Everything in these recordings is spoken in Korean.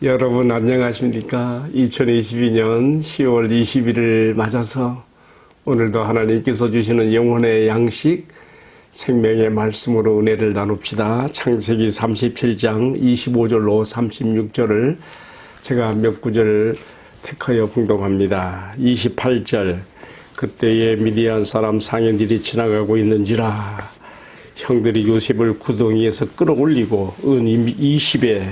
여러분 안녕하십니까? 2022년 10월 20일을 맞아서 오늘도 하나님께서 주시는 영혼의 양식, 생명의 말씀으로 은혜를 나눕시다. 창세기 37장 25절로 36절을 제가 몇 구절 택하여 봉독합니다. 28절, 그때에 미디안 사람 상인들이 지나가고 있는지라 형들이 요셉을 구덩이에서 끌어올리고 은 20에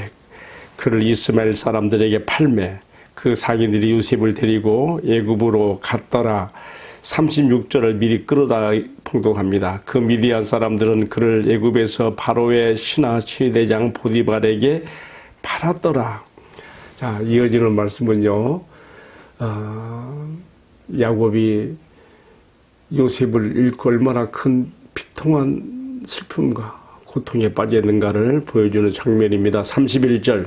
그를 이스마엘 사람들에게 팔매 그 상인들이 요셉을 데리고 애굽으로 갔더라. 36절을 미리 끌어다 봉독합니다. 그 미디안 사람들은 그를 애굽에서 바로의 신하 시대장 보디발에게 팔았더라. 자, 이어지는 말씀은요, 야곱이 요셉을 잃고 얼마나 큰 비통한 슬픔과 고통에 빠져 있는가를 보여주는 장면입니다. 31절,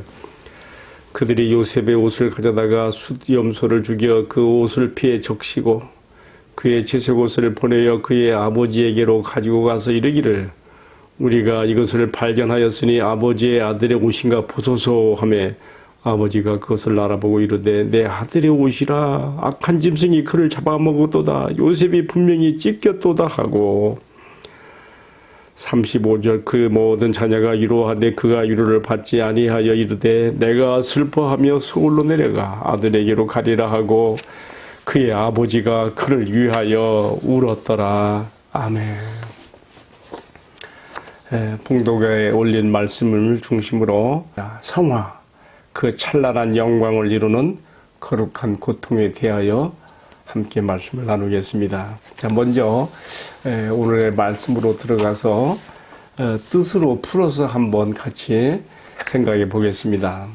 그들이 요셉의 옷을 가져다가 숫염소를 죽여 그 옷을 피해 적시고 그의 채색 옷을 보내어 그의 아버지에게로 가지고 가서 이르기를 우리가 이것을 발견하였으니 아버지의 아들의 옷인가 보소서 하며 아버지가 그것을 알아보고 이르되 내 아들의 옷이라 악한 짐승이 그를 잡아먹었도다 요셉이 분명히 찢겼도다 하고 35절, 그 모든 자녀가 위로하되 그가 위로를 받지 아니하여 이르되 내가 슬퍼하며 서울로 내려가 아들에게로 가리라 하고 그의 아버지가 그를 위하여 울었더라. 아멘. 봉독에 올린 말씀을 중심으로 성화, 그 찬란한 영광을 이루는 거룩한 고통에 대하여 함께 말씀을 나누겠습니다. 자, 먼저 오늘의 말씀으로 들어가서 뜻으로 풀어서 한번 같이 생각해 보겠습니다.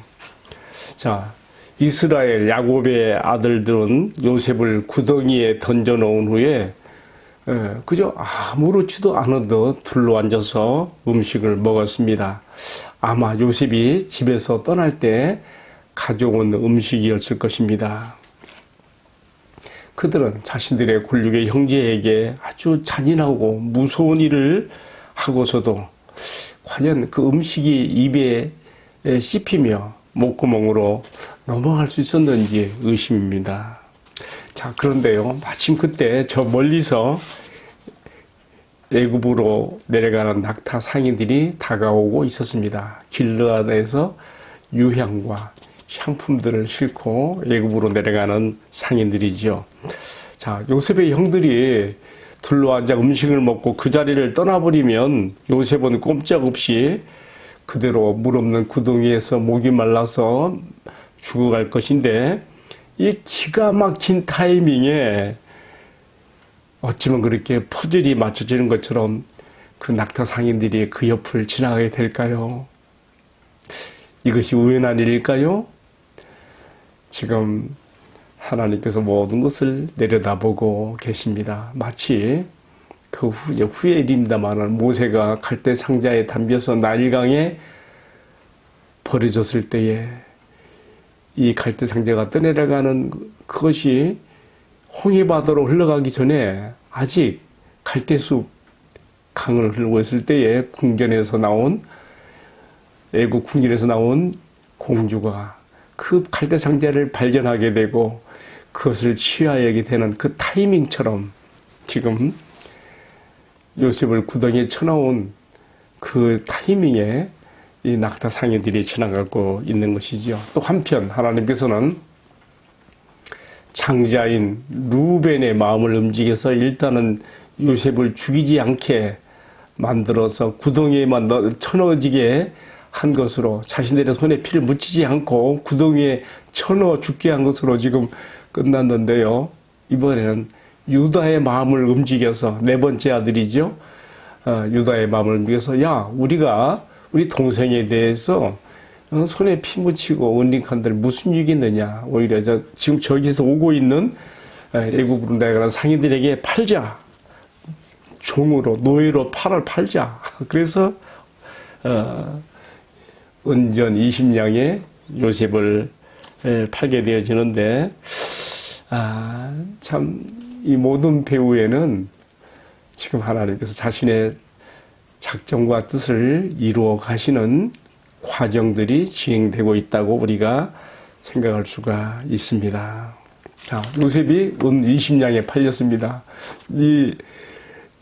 자, 이스라엘 야곱의 아들들은 요셉을 구덩이에 던져 놓은 후에 그저 아무렇지도 않아도 둘러앉아서 음식을 먹었습니다. 아마 요셉이 집에서 떠날 때 가져온 음식이었을 것입니다. 그들은 자신들의 곤륙의 형제에게 아주 잔인하고 무서운 일을 하고서도 과연 그 음식이 입에 씹히며 목구멍으로 넘어갈 수 있었는지 의심입니다. 자, 그런데요, 마침 그때 저 멀리서 애굽으로 내려가는 낙타 상인들이 다가오고 있었습니다. 길르앗에서 유향과 향품들을 싣고 애굽으로 내려가는 상인들이죠. 자, 요셉의 형들이 둘러앉아 음식을 먹고 그 자리를 떠나버리면 요셉은 꼼짝없이 그대로 물 없는 구덩이에서 목이 말라서 죽어갈 것인데 이 기가 막힌 타이밍에 어쩌면 그렇게 퍼즐이 맞춰지는 것처럼 그 낙타 상인들이 그 옆을 지나가게 될까요? 이것이 우연한 일일까요? 지금 하나님께서 모든 것을 내려다보고 계십니다. 마치 그 후의 일입니다만 모세가 갈대 상자에 담겨서 나일강에 버려졌을 때에 이 갈대 상자가 떠내려가는 그것이 홍해바다로 흘러가기 전에 아직 갈대숲 강을 흐르고 있을 때에 궁전에서 나온 애국 궁전에서 나온 공주가 그 갈대 상자를 발견하게 되고 그것을 취하하게 되는 그 타이밍처럼 지금 요셉을 구덩이에 쳐넣은 그 타이밍에 이 낙타 상인들이 지나가고 있는 것이죠. 또 한편 하나님께서는 장자인 루벤의 마음을 움직여서 일단은 요셉을 죽이지 않게 만들어서 구덩이에만 쳐넣어지게 한 것으로 자신들의 손에 피를 묻히지 않고 구덩이에 쳐넣어 죽게 한 것으로 지금 끝났는데요. 이번에는 유다의 마음을 움직여서 네 번째 아들이죠. 유다의 마음을 움직여서 야, 우리가 우리 동생에 대해서 손에 피 묻히고 은닉한들 무슨 일이 있느냐. 오히려 지금 저기서 오고 있는 애굽으로 내려가는 상인들에게 팔자. 종으로 노예로 팔자. 그래서 은전 20냥에 요셉을 팔게 되어지는데 참 이 모든 배후에는 지금 하나님께서 자신의 작정과 뜻을 이루어 가시는 과정들이 진행되고 있다고 우리가 생각할 수가 있습니다. 자, 요셉이 은 20냥에 팔렸습니다. 이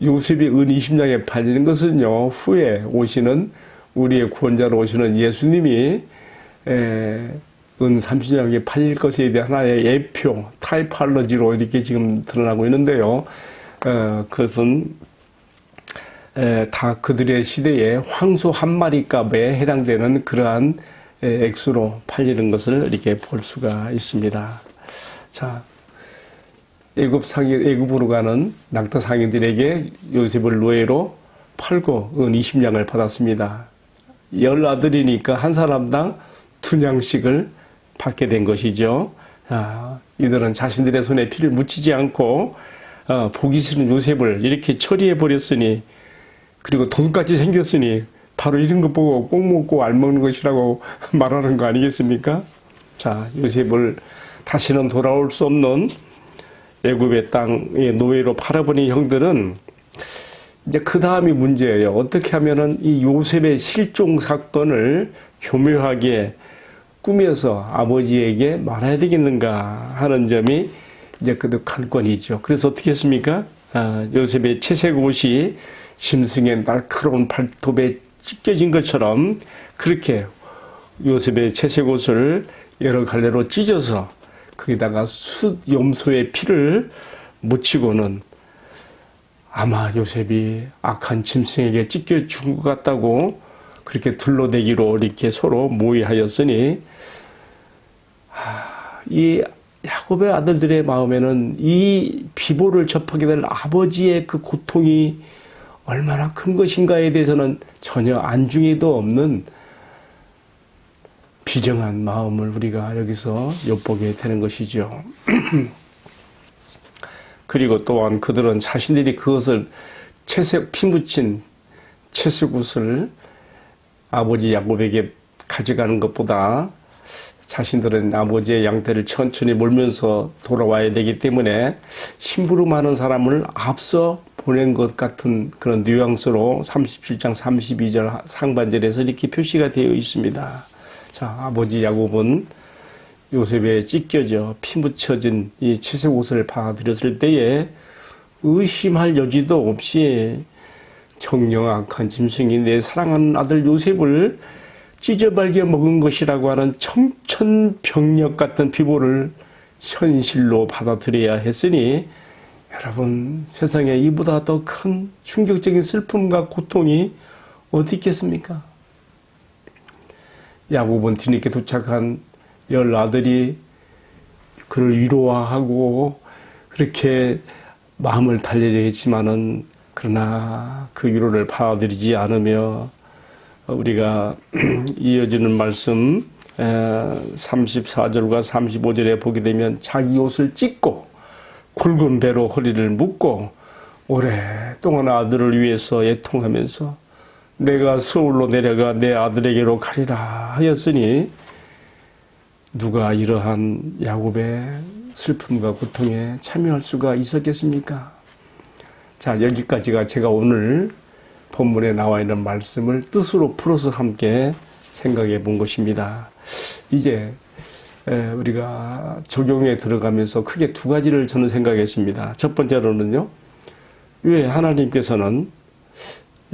요셉이 은 20냥에 팔리는 것은요, 후에 오시는 우리의 구원자로 오시는 예수님이 은 30냥에 팔릴 것에 대한 하나의 예표, 타이팔러지로 이렇게 지금 드러나고 있는데요. 그것은 다 그들의 시대에 황소 한 마리 값에 해당되는 그러한 액수로 팔리는 것을 이렇게 볼 수가 있습니다. 자, 애굽으로 가는 낙타 상인들에게 요셉을 노예로 팔고 은 20냥을 받았습니다. 10아들이니까 한 사람당 2냥씩을 받게 된 것이죠. 이들은 자신들의 손에 피를 묻히지 않고 보기 싫은 요셉을 이렇게 처리해 버렸으니, 그리고 돈까지 생겼으니 바로 이런 거 보고 꼭 먹고 알 먹는 것이라고 말하는 거 아니겠습니까? 자, 요셉을 다시는 돌아올 수 없는 애굽의 땅의 노예로 팔아버린 형들은 이제 그 다음이 문제예요. 어떻게 하면은 이 요셉의 실종 사건을 교묘하게 꾸며서 아버지에게 말해야 되겠는가 하는 점이 이제 그 관건이죠. 그래서 어떻게 했습니까? 요셉의 채색 옷이 짐승의 날카로운 발톱에 찢겨진 것처럼 그렇게 요셉의 채색 옷을 여러 갈래로 찢어서 거기다가 숫염소의 피를 묻히고는 아마 요셉이 악한 짐승에게 찢겨 죽은 것 같다고 그렇게 둘러대기로 이렇게 서로 모의하였으니, 이 야곱의 아들들의 마음에는 이 비보를 접하게 될 아버지의 그 고통이 얼마나 큰 것인가에 대해서는 전혀 안중에도 없는 비정한 마음을 우리가 여기서 엿보게 되는 것이죠. 그리고 또한 그들은 자신들이 그것을 피 묻힌 채색옷을 아버지 야곱에게 가져가는 것보다 자신들은 아버지의 양떼를 천천히 몰면서 돌아와야 되기 때문에 심부름하는 사람을 앞서 보낸 것 같은 그런 뉘앙스로 37장 32절 상반절에서 이렇게 표시가 되어 있습니다. 자, 아버지 야곱은 요셉에 찢겨져 피 묻혀진 이 채색 옷을 받아들였을 때에 의심할 여지도 없이 정령악한 짐승이 내 사랑하는 아들 요셉을 찢어발겨 먹은 것이라고 하는 청천벽력 같은 비보를 현실로 받아들여야 했으니, 여러분, 세상에 이보다 더 큰 충격적인 슬픔과 고통이 어디 있겠습니까? 야곱은 뒤늦게 도착한 10아들이 그를 위로하고 그렇게 마음을 달래려 했지만은, 그러나 그 위로를 받아들이지 않으며 우리가 이어지는 말씀 34절과 35절에 보게 되면 자기 옷을 찢고 굵은 배로 허리를 묶고 오랫동안 아들을 위해서 애통하면서 내가 서울로 내려가 내 아들에게로 가리라 하였으니, 누가 이러한 야곱의 슬픔과 고통에 참여할 수가 있었겠습니까? 자, 여기까지가 제가 오늘 본문에 나와 있는 말씀을 뜻으로 풀어서 함께 생각해 본 것입니다. 이제 우리가 적용에 들어가면서 크게 두 가지를 저는 생각했습니다. 첫 번째로는요, 왜 하나님께서는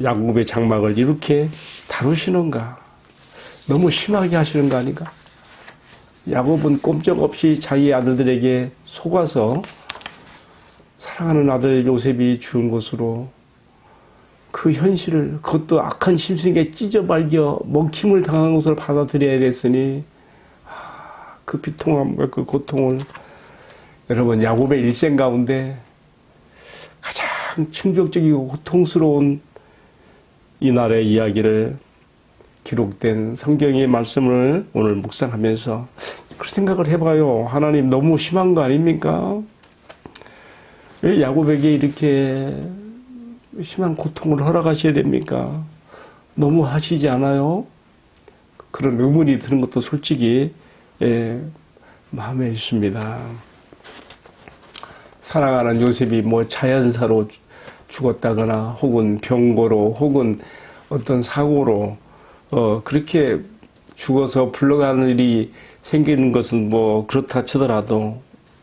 야곱의 장막을 이렇게 다루시는가? 너무 심하게 하시는 거 아닌가? 야곱은 꼼짝없이 자기 아들들에게 속아서 사랑하는 아들 요셉이 죽은 것으로 그 현실을, 그것도 악한 심승에 찢어발겨 먹힘을 당한 것을 받아들여야 됐으니, 그 비통함과 그 고통을, 여러분, 야곱의 일생 가운데 가장 충격적이고 고통스러운 이날의 이야기를 기록된 성경의 말씀을 오늘 묵상하면서 그 생각을 해봐요. 하나님 너무 심한 거 아닙니까? 왜 야곱에게 이렇게 심한 고통을 허락하셔야 됩니까? 너무 하시지 않아요? 그런 의문이 드는 것도 솔직히 마음에 있습니다. 사랑하는 요셉이 뭐 자연사로 죽었다거나 혹은 병고로 혹은 어떤 사고로 그렇게 죽어서 불러가는 일이 생기는 것은 뭐 그렇다 치더라도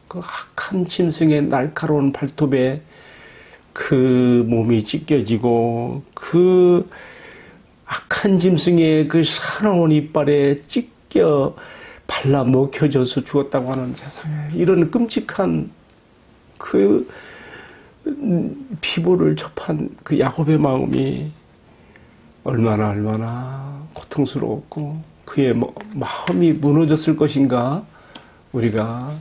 그 악한 짐승의 날카로운 발톱에 그 몸이 찢겨지고 그 악한 짐승의 그 사나운 이빨에 찢겨 발라 먹혀져서 죽었다고 하는 세상에 이런 끔찍한 그 피부를 접한 그 야곱의 마음이 얼마나 고통스러웠고 그의 마음이 무너졌을 것인가 우리가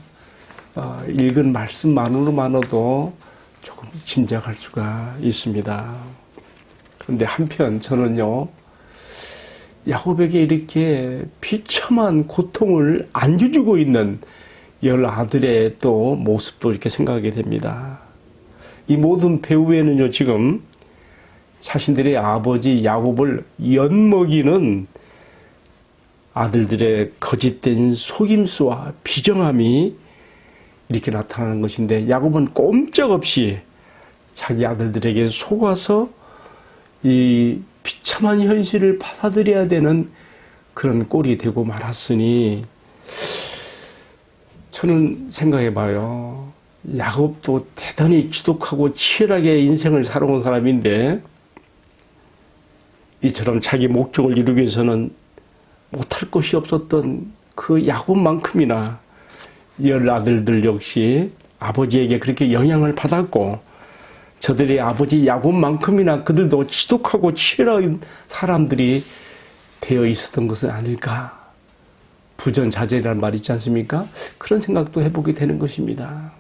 읽은 말씀만으로도 조금 짐작할 수가 있습니다. 그런데 한편 저는요 야곱에게 이렇게 비참한 고통을 안겨주고 있는 열 아들의 또 모습도 이렇게 생각하게 됩니다. 이 모든 배후에는요 지금 자신들의 아버지 야곱을 엿먹이는 아들들의 거짓된 속임수와 비정함이 이렇게 나타나는 것인데 야곱은 꼼짝없이 자기 아들들에게 속아서 이 비참한 현실을 받아들여야 되는 그런 꼴이 되고 말았으니 저는 생각해 봐요. 야곱도 대단히 지독하고 치열하게 인생을 살아온 사람인데 이처럼 자기 목적을 이루기 위해서는 못할 것이 없었던 그 야곱만큼이나 열 아들들 역시 아버지에게 그렇게 영향을 받았고 저들의 아버지 야곱만큼이나 그들도 지독하고 치열한 사람들이 되어 있었던 것은 아닐까. 부전자재라는 말 있지 않습니까? 그런 생각도 해보게 되는 것입니다.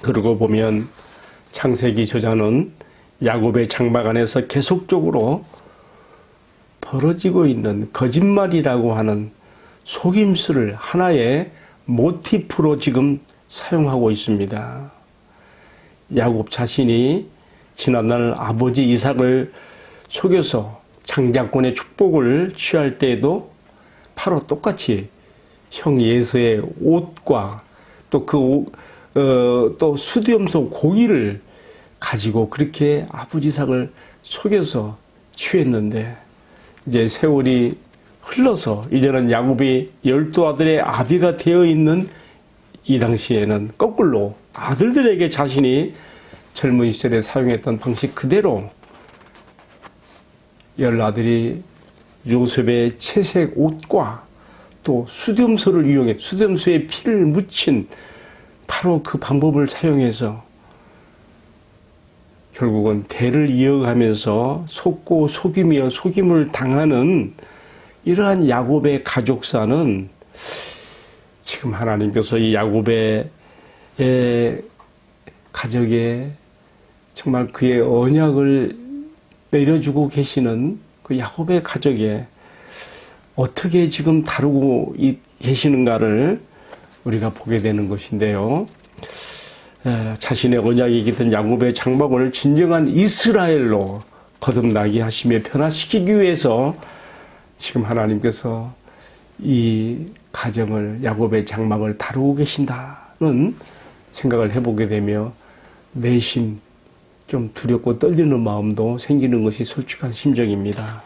그러고 보면 창세기 저자는 야곱의 장막 안에서 계속적으로 벌어지고 있는 거짓말이라고 하는 속임수를 하나의 모티프로 지금 사용하고 있습니다. 야곱 자신이 지난날 아버지 이삭을 속여서 장자권의 축복을 취할 때에도 바로 똑같이 형 예서의 옷과 또 또 수염소 고기를 가지고 그렇게 아버지 이삭을 속여서 취했는데 이제 세월이 흘러서 이제는 야곱이 12아들의 아비가 되어 있는 이 당시에는 거꾸로 아들들에게 자신이 젊은 시절에 사용했던 방식 그대로 열 아들이 요셉의 채색 옷과 또 수염소를 이용해 수염소에 피를 묻힌 바로 그 방법을 사용해서 결국은 대를 이어가면서 속고 속임이어 속임을 당하는 이러한 야곱의 가족사는 지금 하나님께서 이 야곱의 가족에 정말 그의 언약을 내려주고 계시는 그 야곱의 가족에 어떻게 지금 다루고 계시는가를 우리가 보게 되는 것인데요. 자신의 언약이 깃든 야곱의 장막을 진정한 이스라엘로 거듭나게 하시며 변화시키기 위해서 지금 하나님께서 이 가정을 야곱의 장막을 다루고 계신다는 생각을 해보게 되며 내심 좀 두렵고 떨리는 마음도 생기는 것이 솔직한 심정입니다.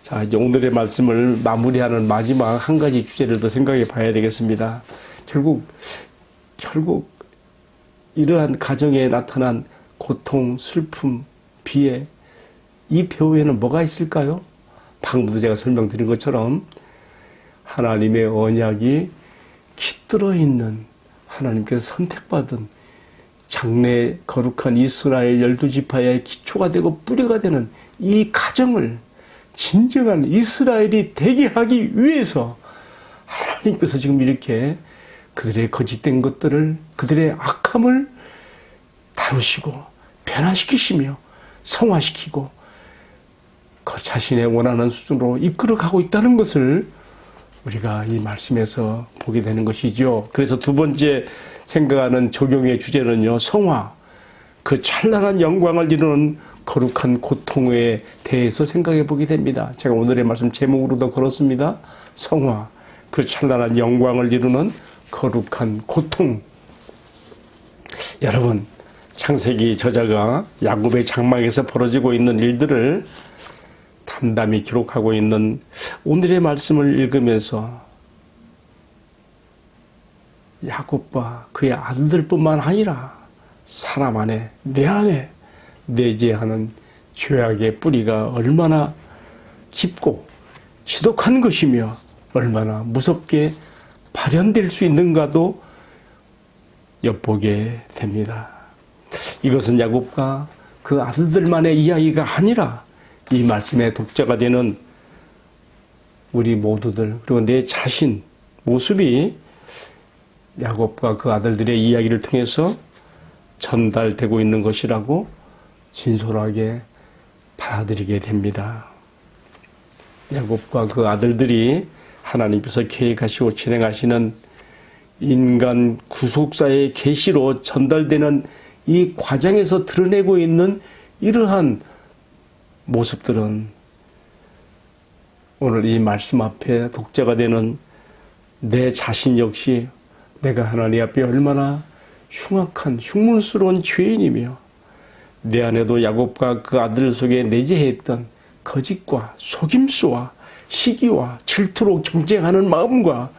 자, 이제 오늘의 말씀을 마무리하는 마지막 한 가지 주제를 더 생각해 봐야 되겠습니다. 결국 이러한 가정에 나타난 고통, 슬픔, 비애, 이 배후에는 뭐가 있을까요? 방금도 제가 설명드린 것처럼 하나님의 언약이 깃들어 있는 하나님께서 선택받은 장래 거룩한 이스라엘 12지파의 기초가 되고 뿌리가 되는 이 가정을 진정한 이스라엘이 되게 하기 위해서 하나님께서 지금 이렇게 그들의 거짓된 것들을, 그들의 악함을 다루시고 변화시키시며 성화시키고 그 자신의 원하는 수준으로 이끌어가고 있다는 것을 우리가 이 말씀에서 보게 되는 것이죠. 그래서 두 번째 생각하는 적용의 주제는요, 성화, 그 찬란한 영광을 이루는 거룩한 고통에 대해서 생각해 보게 됩니다. 제가 오늘의 말씀 제목으로도 걸었습니다. 성화, 그 찬란한 영광을 이루는 거룩한 고통. 여러분, 창세기 저자가 야곱의 장막에서 벌어지고 있는 일들을 담담히 기록하고 있는 오늘의 말씀을 읽으면서 야곱과 그의 아들들뿐만 아니라 사람 안에, 내 안에 내재하는 죄악의 뿌리가 얼마나 깊고 지독한 것이며 얼마나 무섭게 발현될 수 있는가도 엿보게 됩니다. 이것은 야곱과 그 아들들만의 이야기가 아니라 이 말씀의 독자가 되는 우리 모두들, 그리고 내 자신 모습이 야곱과 그 아들들의 이야기를 통해서 전달되고 있는 것이라고 진솔하게 받아들이게 됩니다. 야곱과 그 아들들이 하나님께서 계획하시고 진행하시는 인간 구속사의 계시로 전달되는 이 과정에서 드러내고 있는 이러한 모습들은 오늘 이 말씀 앞에 독자가 되는 내 자신 역시 내가 하나님 앞에 얼마나 흉악한 흉물스러운 죄인이며 내 안에도 야곱과 그 아들 속에 내재했던 거짓과 속임수와 시기와 질투로 경쟁하는 마음과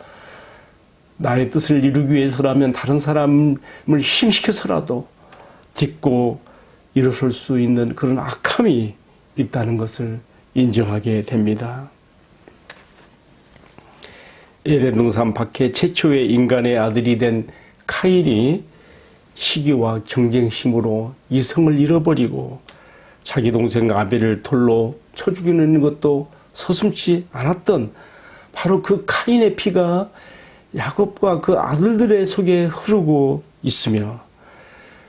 나의 뜻을 이루기 위해서라면 다른 사람을 희생시켜서라도 딛고 일어설 수 있는 그런 악함이 있다는 것을 인정하게 됩니다. 에덴 동산 밖에 최초의 인간의 아들이 된 카인이 시기와 경쟁심으로 이성을 잃어버리고 자기 동생 아벨을 돌로 쳐 죽이는 것도 서슴지 않았던 바로 그 카인의 피가 야곱과 그 아들들의 속에 흐르고 있으며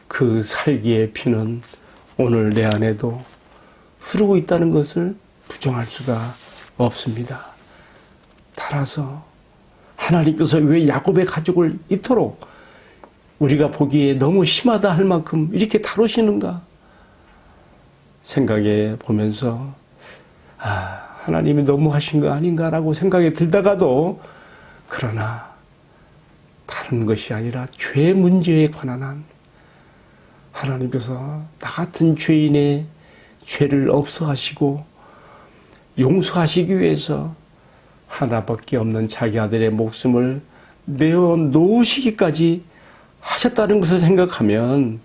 그 살기의 피는 오늘 내 안에도 흐르고 있다는 것을 부정할 수가 없습니다. 따라서 하나님께서 왜 야곱의 가족을 이토록 우리가 보기에 너무 심하다 할 만큼 이렇게 다루시는가 생각해 보면서 하나님이 너무 하신 거 아닌가라고 생각이 들다가도 그러나 다른 것이 아니라 죄 문제에 관한 한 하나님께서 나 같은 죄인의 죄를 없어하시고 용서하시기 위해서 하나밖에 없는 자기 아들의 목숨을 내어 놓으시기까지 하셨다는 것을 생각하면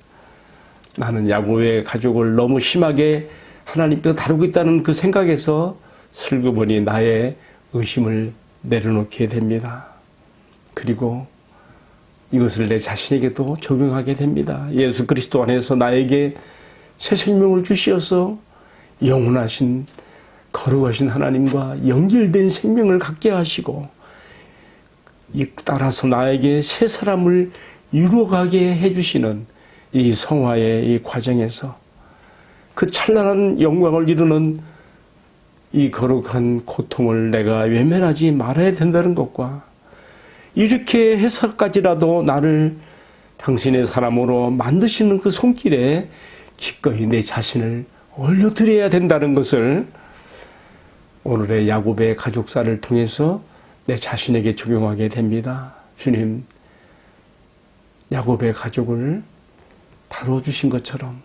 나는 야곱의 가족을 너무 심하게 하나님께서 다루고 있다는 그 생각에서 슬그머니 나의 의심을 내려놓게 됩니다. 그리고 이것을 내 자신에게도 적용하게 됩니다. 예수 그리스도 안에서 나에게 새 생명을 주시어서 영원하신 거룩하신 하나님과 연결된 생명을 갖게 하시고 따라서 나에게 새 사람을 이루어가게 해주시는 이 성화의 이 과정에서 그 찬란한 영광을 이루는 이 거룩한 고통을 내가 외면하지 말아야 된다는 것과 이렇게 해서까지라도 나를 당신의 사람으로 만드시는 그 손길에 기꺼이 내 자신을 올려드려야 된다는 것을 오늘의 야곱의 가족사를 통해서 내 자신에게 적용하게 됩니다. 주님, 야곱의 가족을 다뤄주신 것처럼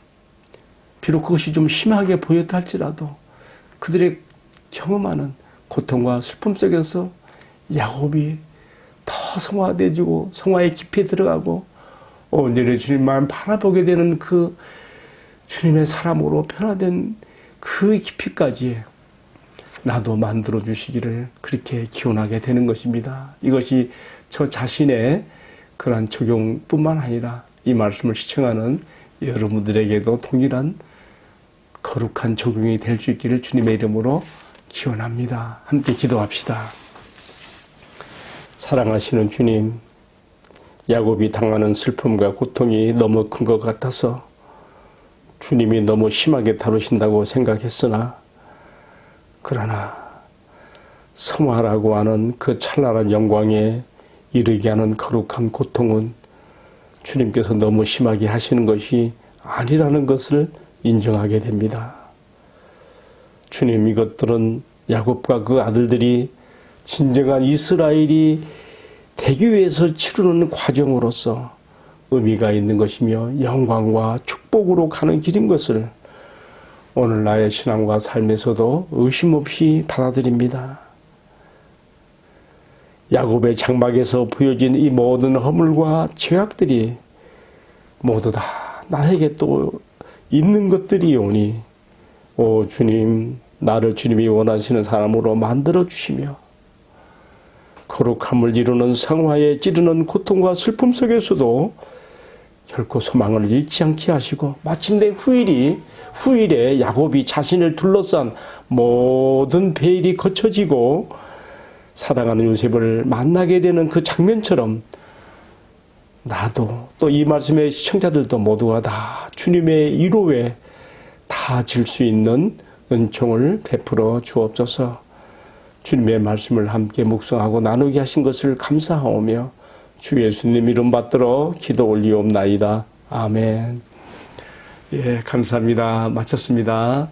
비록 그것이 좀 심하게 보였다 할지라도 그들의 경험하는 고통과 슬픔 속에서 야곱이 더 성화되어지고 성화의 깊이 들어가고 오늘의 주님만 바라보게 되는 그 주님의 사람으로 변화된 그 깊이까지 나도 만들어 주시기를 그렇게 기원하게 되는 것입니다. 이것이 저 자신의 그러한 적용뿐만 아니라 이 말씀을 시청하는 여러분들에게도 동일한 거룩한 적용이 될 수 있기를 주님의 이름으로 기원합니다. 함께 기도합시다. 사랑하시는 주님, 야곱이 당하는 슬픔과 고통이 너무 큰 것 같아서 주님이 너무 심하게 다루신다고 생각했으나 그러나 성화라고 하는 그 찬란한 영광에 이르게 하는 거룩한 고통은 주님께서 너무 심하게 하시는 것이 아니라는 것을 인정하게 됩니다. 주님, 이것들은 야곱과 그 아들들이 진정한 이스라엘이 되기 위해서 치르는 과정으로서 의미가 있는 것이며 영광과 축복으로 가는 길인 것을 오늘 나의 신앙과 삶에서도 의심 없이 받아들입니다. 야곱의 장막에서 보여진 이 모든 허물과 죄악들이 모두 다 나에게 또 있는 것들이오니 오 주님, 나를 주님이 원하시는 사람으로 만들어 주시며 거룩함을 이루는 성화에 찌르는 고통과 슬픔 속에서도 결코 소망을 잃지 않게 하시고 마침내 후일에 야곱이 자신을 둘러싼 모든 베일이 거쳐지고 사랑하는 요셉을 만나게 되는 그 장면처럼 나도 또 이 말씀의 시청자들도 모두가 다 주님의 위로에 닿아질 수 있는 은총을 베풀어 주옵소서. 주님의 말씀을 함께 묵상하고 나누게 하신 것을 감사하오며 주 예수님 이름 받들어 기도 올리옵나이다. 아멘. 예, 감사합니다. 마쳤습니다.